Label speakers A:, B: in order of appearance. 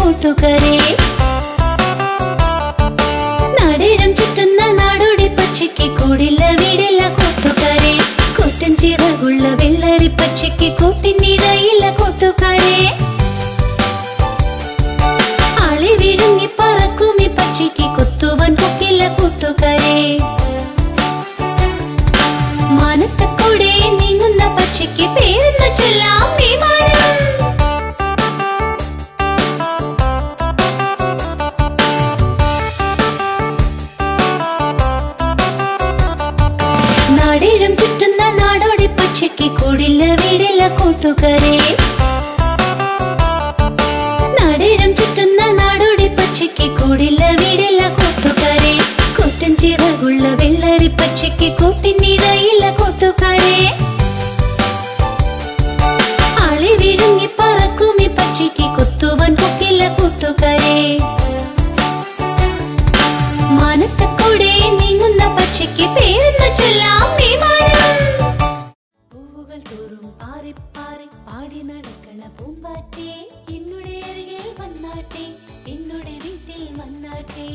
A: കൂട്ടുകാരെ. നാടേഴം ചുറ്റുന്ന നാടോടി പക്ഷിക്ക് കൂടില്ല വീടില്ല കൂട്ടുകാരെ. കൂറ്റൻ ചിറകുള്ള വെള്ളരി പക്ഷിക്ക് കൂട്ടിനിടയില്ല കൂട്ടുകാരെ. ആളി വിഴുങ്ങി പറക്കും ഈ പക്ഷിക്ക് കൊത്തുവാൻ കൊക്കില്ല കൂട്ടുകാരെ. മാനത്തക്കൂടെ നീങ്ങുന്ന പക്ഷിക്ക് പേരെന്ന് ചൊല്ലാം വിമാനം. നാടേഴം ചുറ്റുന്ന നാടോടി പക്ഷിക്ക് കൂടില്ല വീടില്ല കൂട്ടുകാരെ. നാടേഴം ചുറ്റുന്ന നാടോടി പക്ഷിക്ക് കൂടില്ല വീടില്ല കൂട്ടുകാരെ. കൂറ്റൻ ചിറകുള്ള വെള്ളരി പക്ഷിക്ക് കൂട്ടിനിടയില്ല കൂട്ടുകാരെ. ആളി വിഴുങ്ങി പറക്കും ഈ പക്ഷിക്ക് കൊത്തുവാൻ കൊക്കില്ല കൂട്ടുകാരെ. മാനത്തക്കൂടെ നീങ്ങുന്ന പക്ഷിക്ക് പേരെന്ന് ചൊല്ലാം വിമാനം. പൂവുകൾ തോറും പാറി പാറി പാടി നടക്കണ പൂമ്പാറ്റേ, എന്നുടെ അരികിൽ വന്നാട്ടെ, എന്നുടെ വീട്ടിൽ വന്നാട്ടെ.